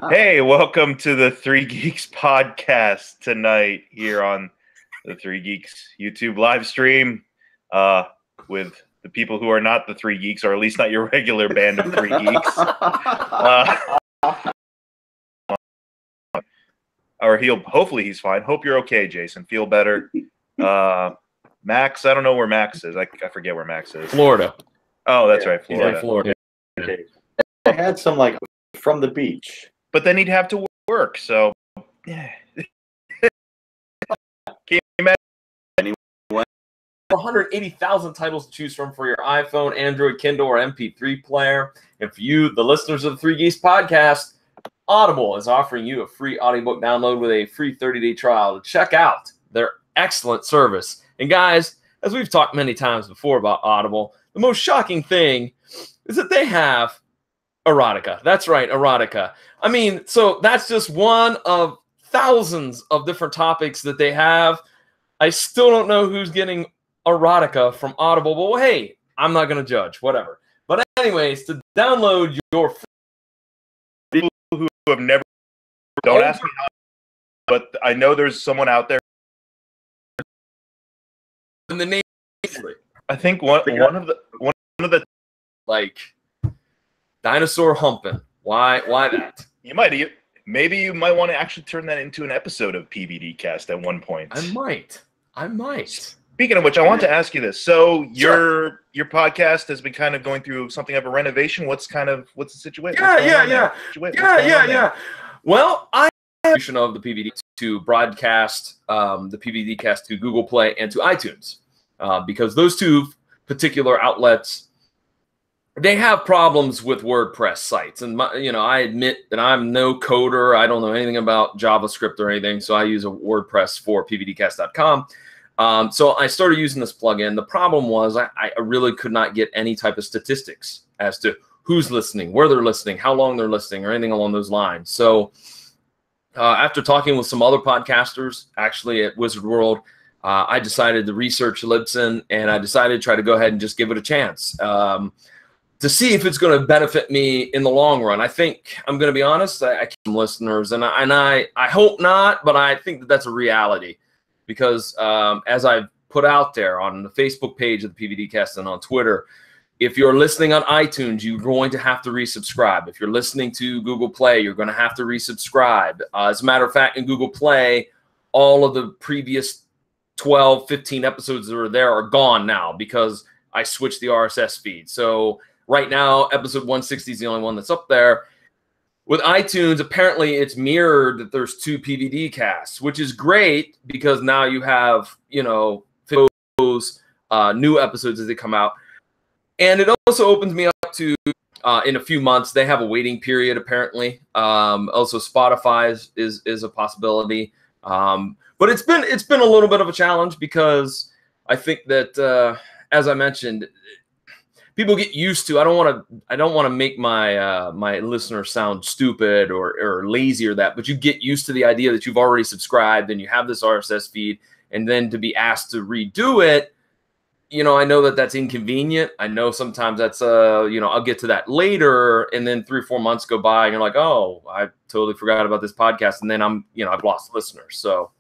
Hey, welcome to the Three Geeks podcast tonight here on the Three Geeks YouTube live stream with the people who are not the Three Geeks, or at least not your regular band of Three Geeks. Or hopefully he's fine. Hope you're okay, Jason. Feel better. Max, I don't know where Max is. I forget where Max is. Florida. Oh, that's right, Florida. Yeah, Florida. Okay. I had some from the beach. But then he'd have to work, so yeah. Can you imagine? 180,000 titles to choose from for your iPhone, Android, Kindle, or MP3 player. And for you, the listeners of the Three Geeks podcast, Audible is offering you a free audiobook download with a free 30-day trial to check out their excellent service. And guys, as we've talked many times before about Audible, the most shocking thing is that they have erotica. That's right, erotica. I mean, so that's just one of thousands of different topics that they have. I still don't know who's getting erotica from Audible, but hey, I'm not going to judge, whatever. But anyways, to download your people who have never, don't ask me how, but I know there's someone out there. In the name, I think one of the like dinosaur humping. Why that? Maybe you might want to actually turn that into an episode of PVD Cast at one point. I might. Speaking of which, I want to ask you this. So your podcast has been kind of going through something of a renovation. What's the situation? Yeah. Well, I have of the PVD to broadcast the PVD Cast to Google Play and to iTunes because those two particular outlets, they have problems with WordPress sites. And, I admit that I'm no coder. I don't know anything about JavaScript or anything. So I use a WordPress for pvdcast.com. So I started using this plugin. The problem was I really could not get any type of statistics as to who's listening, where they're listening, how long they're listening, or anything along those lines. So after talking with some other podcasters, actually at Wizard World, I decided to research Libsyn, and I decided to try to go ahead and just give it a chance. To see if it's going to benefit me in the long run. I think, I'm going to be honest, I keep some listeners, and I hope not, but I think that that's a reality. Because as I've put out there on the Facebook page of the PVD Cast and on Twitter, if you're listening on iTunes, you're going to have to resubscribe. If you're listening to Google Play, you're going to have to resubscribe. As a matter of fact, in Google Play, all of the previous 12, 15 episodes that are there are gone now because I switched the RSS feed. So right now, episode 160 is the only one that's up there. With iTunes, apparently it's mirrored that there's 2 PVD casts, which is great because now you have, those new episodes as they come out. And it also opens me up to, in a few months, they have a waiting period, apparently. Also, Spotify is a possibility. But it's been a little bit of a challenge because I think that, as I mentioned, people get used to. I don't want to make my my listeners sound stupid or lazy or that, but you get used to the idea that you've already subscribed and you have this RSS feed, and then to be asked to redo it. I know that that's inconvenient. I know sometimes that's I'll get to that later, and then 3 or 4 months go by, and you're like, oh, I totally forgot about this podcast, and then I've lost listeners. So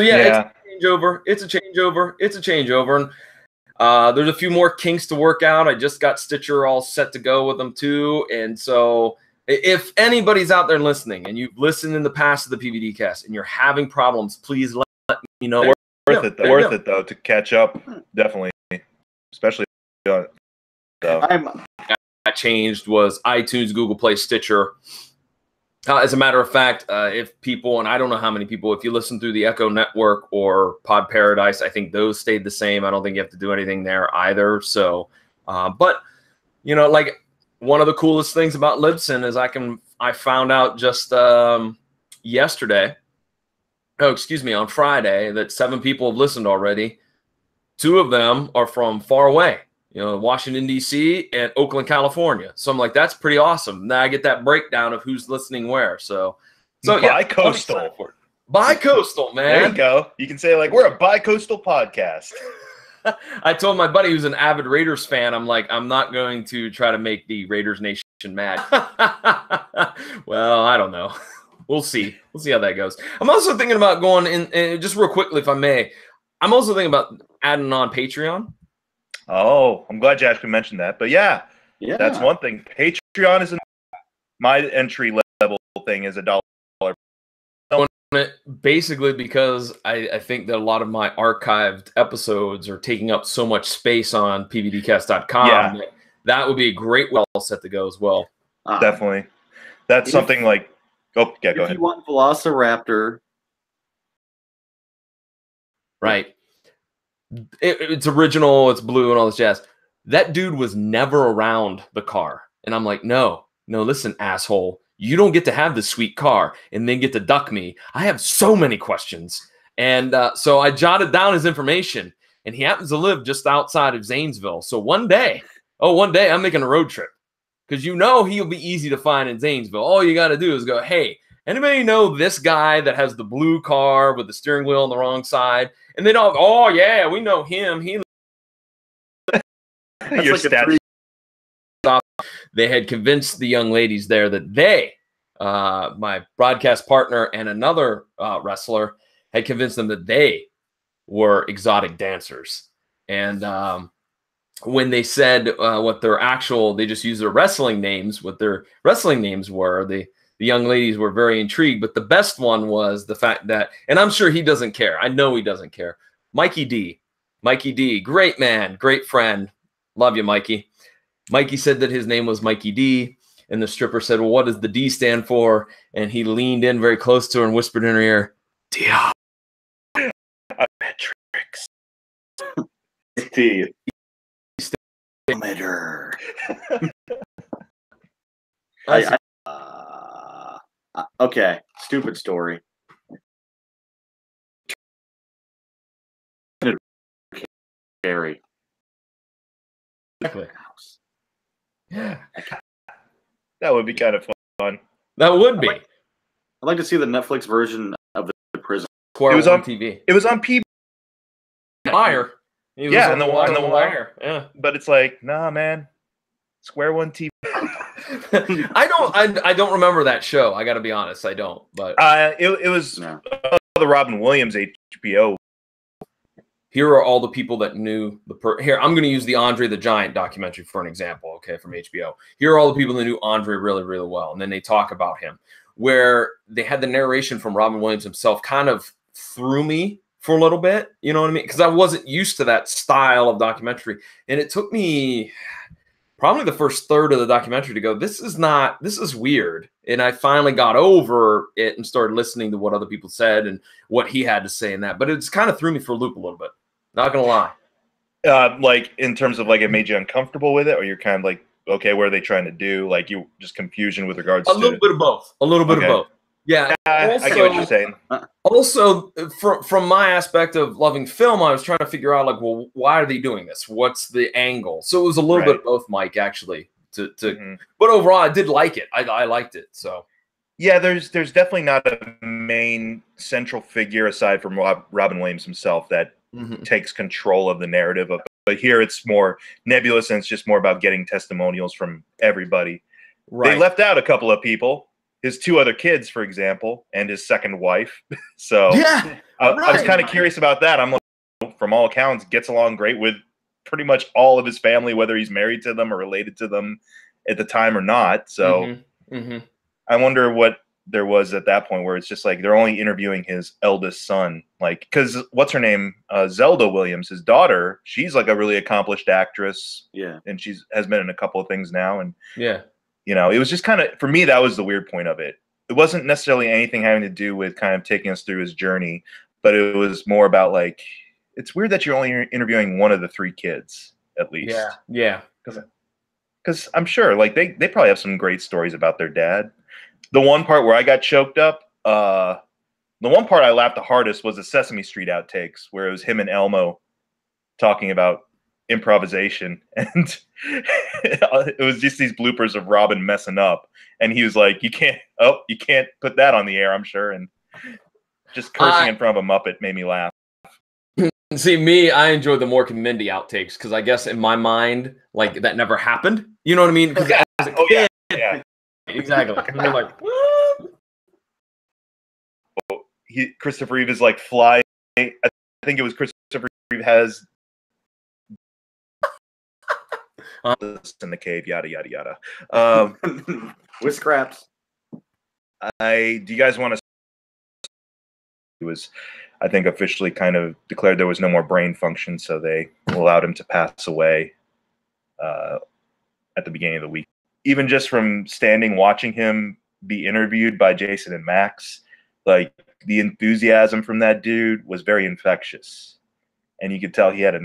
yeah. It's a changeover. And there's a few more kinks to work out. I just got Stitcher all set to go with them too. And so if anybody's out there listening and you've listened in the past to the PVD Cast and you're having problems, please let me know. Worth it though to catch up. Definitely. Especially that changed was iTunes, Google Play, Stitcher. As a matter of fact, if people, and I don't know how many people, if you listen through the Echo Network or Pod Paradise, I think those stayed the same. I don't think you have to do anything there either. So, but like one of the coolest things about Libsyn is I found out just yesterday, on Friday, that 7 people have listened already. 2 of them are from far away. Washington, D.C. and Oakland, California. So I'm like, that's pretty awesome. Now I get that breakdown of who's listening where. So yeah. Bi-coastal. Bi-coastal, man. There you go. You can say, we're a bi-coastal podcast. I told my buddy who's an avid Raiders fan, I'm like, I'm not going to try to make the Raiders Nation mad. Well, I don't know. We'll see. We'll see how that goes. I'm also thinking about going in, just real quickly, if I may. I'm also thinking about adding on Patreon. Oh, I'm glad you actually mentioned that. But yeah, that's one thing. Patreon is my entry level thing is $1. Basically because I think that a lot of my archived episodes are taking up so much space on pvdcast.com. That would be a great well set to go as well. Definitely. That's something like, go ahead. If you want Velociraptor. Right. It's original, it's blue and all this jazz. That dude was never around the car. And I'm like, no, listen, asshole. You don't get to have this sweet car and then get to duck me. I have so many questions. And so I jotted down his information, and he happens to live just outside of Zanesville. So one day I'm making a road trip because he'll be easy to find in Zanesville. All you got to do is go, hey, anybody know this guy that has the blue car with the steering wheel on the wrong side? And then oh yeah, we know him. Your stats. They had convinced the young ladies there that my broadcast partner and another wrestler had convinced them that they were exotic dancers. And when they said what they just used their wrestling names, what their wrestling names were, the young ladies were very intrigued. But the best one was the fact that, and I'm sure he doesn't care. I know he doesn't care. Mikey D, great man, great friend. Love you, Mikey. Mikey said that his name was Mikey D, and the stripper said, well, what does the D stand for? And he leaned in very close to her and whispered in her ear, Dia. Metrics. D. Okay, stupid story. Scary. Exactly. Yeah. That would be kind of fun. That would be. I'd like to see the Netflix version of the prison. It was on TV. It was on PB. Wire. Yeah, and the wire. Yeah. But it's like, nah, man. Square One TV. I don't remember that show. I got to be honest, I don't. But it was the Robin Williams HBO. Here are all the people that knew here. I'm going to use the Andre the Giant documentary for an example. Okay, from HBO. Here are all the people that knew Andre really, really well, and then they talk about him. Where they had the narration from Robin Williams himself, kind of threw me for a little bit. You know what I mean? Because I wasn't used to that style of documentary, and it took me probably the first third of the documentary to go, this is weird. And I finally got over it and started listening to what other people said and what he had to say in that. But it's kind of threw me for a loop a little bit. Not going to lie. Like in terms of like it made you uncomfortable with it, or you're kind of like, okay, what are they trying to do? Like you just confusion with regards to... A little bit of both. A little bit of both. Yeah. Also, I get what you're saying. Also, from my aspect of loving film, I was trying to figure out, like, well, why are they doing this? What's the angle? So it was a little bit of both, Mike, actually. But overall, I did like it. I liked it. So yeah, there's definitely not a main central figure aside from Robin Williams himself that takes control of the narrative of. But here it's more nebulous, and it's just more about getting testimonials from everybody. Right. They left out a couple of people. His two other kids, for example, and his second wife. So yeah, I was kind of curious about that. I'm like, from all accounts, gets along great with pretty much all of his family, whether he's married to them or related to them at the time or not. So I wonder what there was at that point where it's just like they're only interviewing his eldest son. Like, because what's her name? Zelda Williams, his daughter, she's like a really accomplished actress. Yeah. And has been in a couple of things now. And yeah. You know, it was just kind of, for me, that was the weird point of it. It wasn't necessarily anything having to do with kind of taking us through his journey, but it was more about like, it's weird that you're only interviewing one of the three kids, at least. Yeah. Because I'm sure, like, they probably have some great stories about their dad. The one part where I got choked up, the one part I laughed the hardest was the Sesame Street outtakes, where it was him and Elmo talking about improvisation, and it was just these bloopers of Robin messing up, and he was like, you can't put that on the air, I'm sure, and just cursing in front of a Muppet made me laugh. See, me, I enjoyed the Mork Mindy outtakes because I guess in my mind, like, that never happened. You know what I mean? As a kid, Yeah, exactly. And you're like, what? Christopher Reeve is like flying. I think it was Christopher Reeve has in the cave, yada yada yada. With scraps. Do you guys want to? It was, I think, officially kind of declared there was no more brain function, so they allowed him to pass away at the beginning of the week. Even just from standing watching him be interviewed by Jason and Max, like the enthusiasm from that dude was very infectious, and you could tell he had a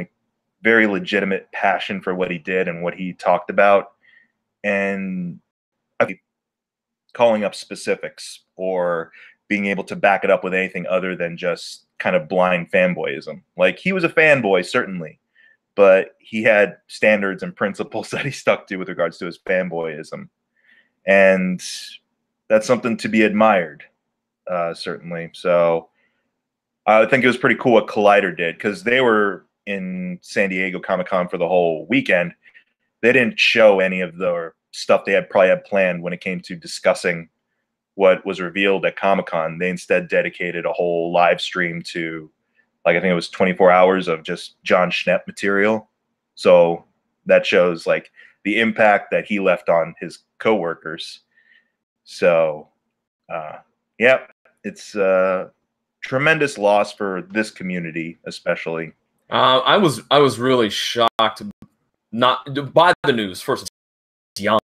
very legitimate passion for what he did and what he talked about, and calling up specifics or being able to back it up with anything other than just kind of blind fanboyism. Like, he was a fanboy, certainly, but he had standards and principles that he stuck to with regards to his fanboyism. And that's something to be admired, certainly. So I think it was pretty cool what Collider did, because they were in San Diego Comic-Con for the whole weekend. They didn't show any of the stuff they probably had planned when it came to discussing what was revealed at Comic-Con. They instead dedicated a whole live stream to, like, I think it was 24 hours of just Jon Schnepp material. So that shows like the impact that he left on his coworkers. So yeah, it's a tremendous loss for this community, especially. I was really shocked not by the news. First, young.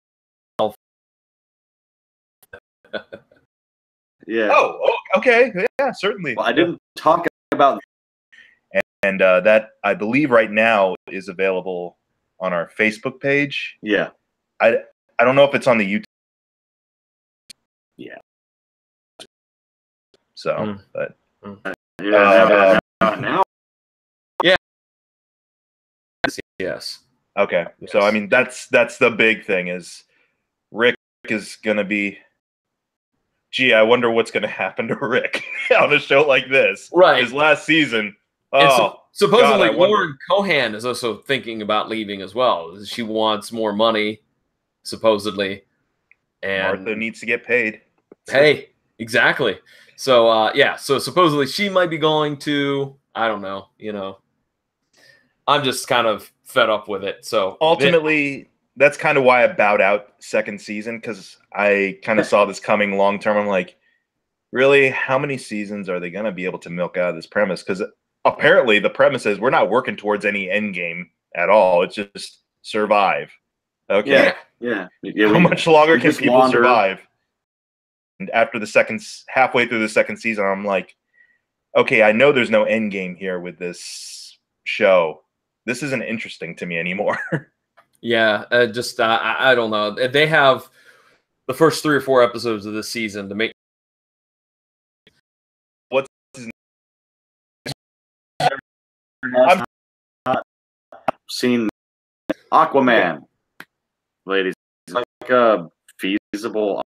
Yeah. Oh, okay. Yeah, certainly. Well, I didn't talk about. And that, I believe, right now is available on our Facebook page. Yeah. I don't know if it's on the YouTube. Yeah. So, but yeah, now. Yeah. Yes. Okay. Yes. So I mean, that's the big thing is Rick is gonna be. Gee, I wonder what's gonna happen to Rick on a show like this. Right. His last season. And Oh, supposedly God, Lauren Cohan is also thinking about leaving as well. She wants more money, supposedly. And Martha needs to get paid. hey, exactly. So yeah, so supposedly she might be going to, I don't know, I'm just kind of fed up with it. So ultimately, that's kind of why I bowed out second season, because I kind of saw this coming long term. I'm like, really, how many seasons are they going to be able to milk out of this premise? Because apparently the premise is we're not working towards any end game at all. It's just survive. Okay. Yeah. How much longer can people survive? And after halfway through the second season, I'm like, okay, I know there's no end game here with this show. This isn't interesting to me anymore. Yeah, I don't know. They have the first 3 or 4 episodes of this season to make. What's his I've seen Aquaman, ladies. It's like a feasible.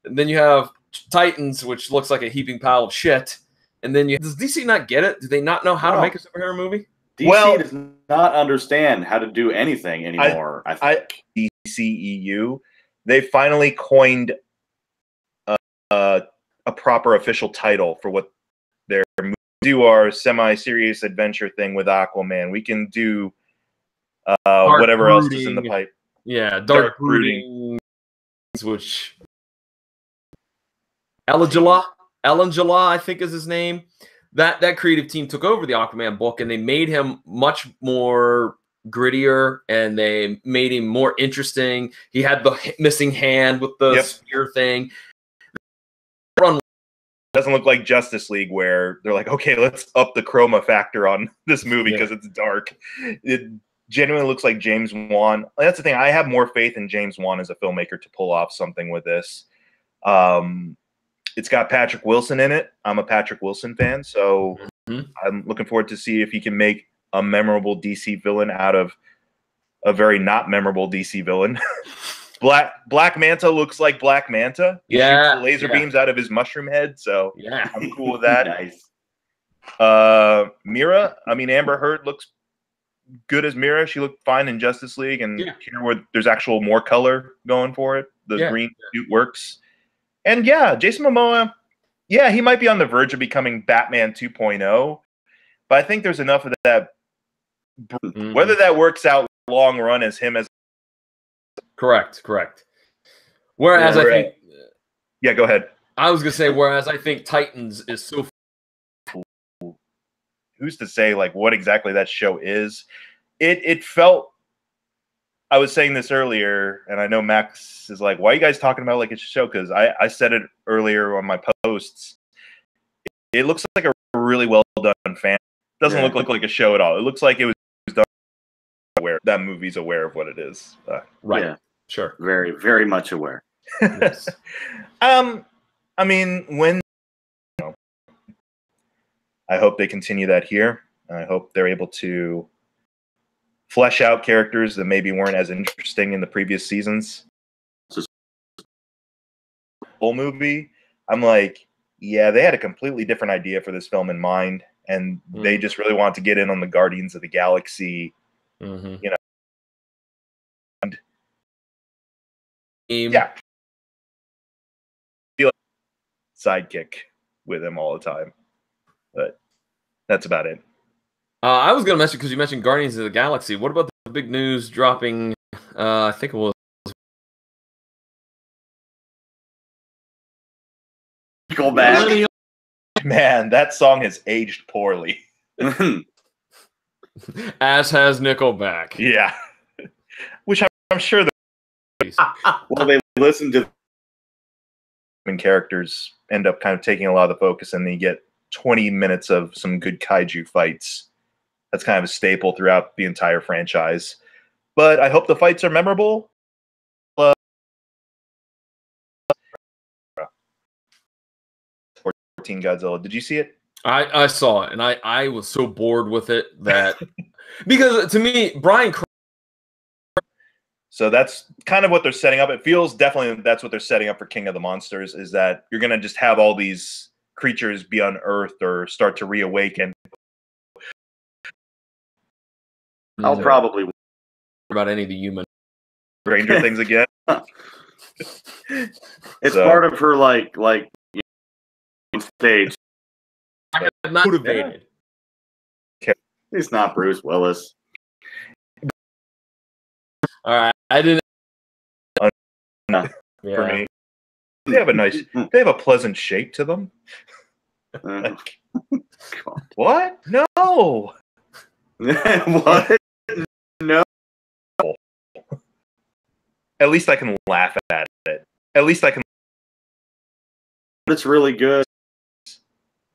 And then you have Titans, which looks like a heaping pile of shit. And then does DC not get it? Do they not know how to make a superhero movie? DC does not understand how to do anything anymore. I think DCEU, they finally coined a proper official title for what they're do our semi-serious adventure thing with Aquaman. We can do whatever else is in the pipe. Yeah, Dark Brooding, which Ellen Jala, I think is his name. That creative team took over the Aquaman book and they made him much more grittier and they made him more interesting. He had the missing hand with the spear thing. Doesn't look like Justice League where they're like, okay, let's up the chroma factor on this movie because it's dark. It genuinely looks like James Wan. That's the thing. I have more faith in James Wan as a filmmaker to pull off something with this. It's got Patrick Wilson in it. I'm a Patrick Wilson fan, so I'm looking forward to see if he can make a memorable DC villain out of a very not memorable DC villain. Black Manta looks like Black Manta. He shoots laser beams out of his mushroom head, so I'm cool with that. Nice. Amber Heard looks good as Mira. She looked fine in Justice League, and here where there's actual more color going for it. The green suit works. And yeah, Jason Momoa, yeah, he might be on the verge of becoming Batman 2.0, but I think there's enough of that. Whether that works out long run as him as correct. Whereas I think, yeah, go ahead. I was gonna say, whereas I think Titans is so. Who's to say like what exactly that show is? It felt. I was saying this earlier, and I know Max is like, "Why are you guys talking about like it's a show?" Because I said it earlier on my posts. It looks like a really well done fan. It doesn't look like a show at all. It looks like it was done aware that movie's aware of what it is. Right. Yeah. Sure. Very, very much aware. Yes. I mean, when I hope they continue that here. I hope they're able to flesh out characters that maybe weren't as interesting in the previous seasons. Whole movie, I'm like, yeah, they had a completely different idea for this film in mind, and they just really want to get in on the Guardians of the Galaxy, you know. And, yeah, feel like sidekick with him all the time, but that's about it. I was going to mention, because you mentioned Guardians of the Galaxy, what about the big news dropping? I think it was. Go back. Man, that song has aged poorly. As has Nickelback. Yeah. Which I'm sure well, they listen to characters end up kind of taking a lot of the focus, and then you get 20 minutes of some good kaiju fights. That's kind of a staple throughout the entire franchise. But I hope the fights are memorable. 14 Godzilla. Did you see it? I saw it, and I was so bored with it that because to me, Brian. So that's kind of what they're setting up. It feels definitely that's what they're setting up for King of the Monsters, is that you're going to just have all these creatures be unearthed or start to reawaken. I'll probably about any of the human Stranger Things again. It's part of her like stage. I am motivated. Yeah. He's not Bruce Willis. All right, I didn't. For me, they have a pleasant shape to them. Like, what? No. What? No. At least I can laugh at it. At least I can. It's really good.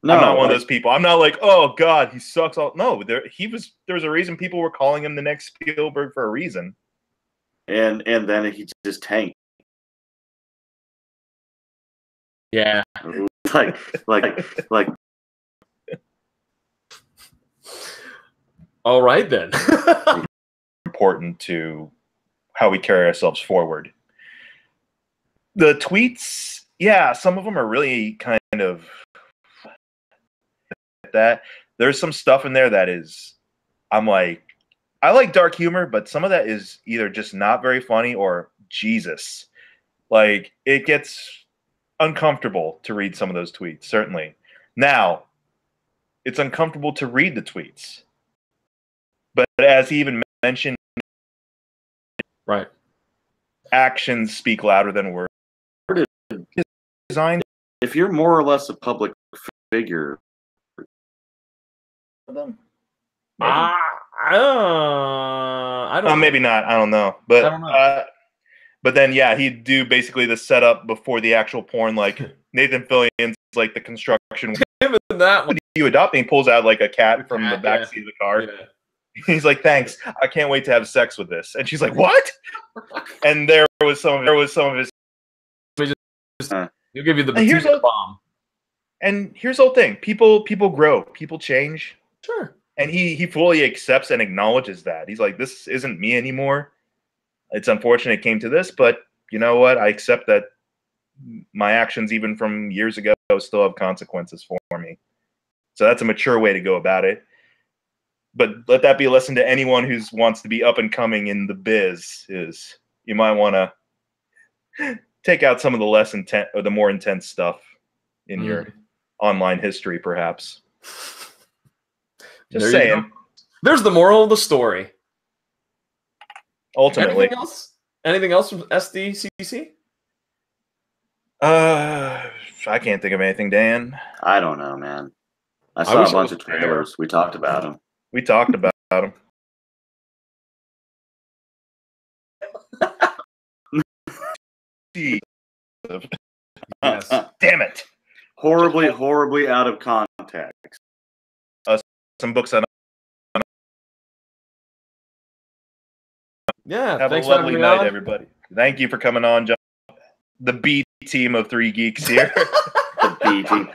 No, I'm not one of those people. I'm not like, oh God, he sucks. All no, there was a reason people were calling him the next Spielberg for a reason. And then he just tanked. Yeah. Like. All right then. Important to how we carry ourselves forward. The tweets, yeah, some of them are really kind of that. There's some stuff in there that is, I'm like, I like dark humor, but some of that is either just not very funny or Jesus. Like, it gets uncomfortable to read some of those tweets, certainly. Now, it's uncomfortable to read the tweets. But as he even mentioned, right, actions speak louder than words. Design. If you're more or less a public figure, I don't know. Maybe not. I don't know. But I don't know. But then yeah, he'd do basically the setup before the actual porn, like Nathan Fillion's like the construction. That one. You adopt and he pulls out like a cat from the backseat of the car. Yeah. He's like, "Thanks, I can't wait to have sex with this." And she's like, "What?" And there was some of his. He'll give you the bomb. And here's the whole thing: people grow, people change. Sure. And he fully accepts and acknowledges that. He's like, "This isn't me anymore. It's unfortunate it came to this, but you know what? I accept that my actions, even from years ago, still have consequences for me." So that's a mature way to go about it. but let that be a lesson to anyone who wants to be up and coming in the biz. Is you might want to take out some of the less intense or the more intense stuff in your online history, perhaps. Just saying. There's the moral of the story. Ultimately. Anything else? Anything else from SDCC? I can't think of anything, Dan. I don't know, man. I saw a bunch of trailers. We talked about them. We talked about them. Yes. Damn it. Horribly out of context. Some books on. Yeah. Have a lovely night, everybody. Thank you for coming on, John. The B team of 3 Geeks here. The B team.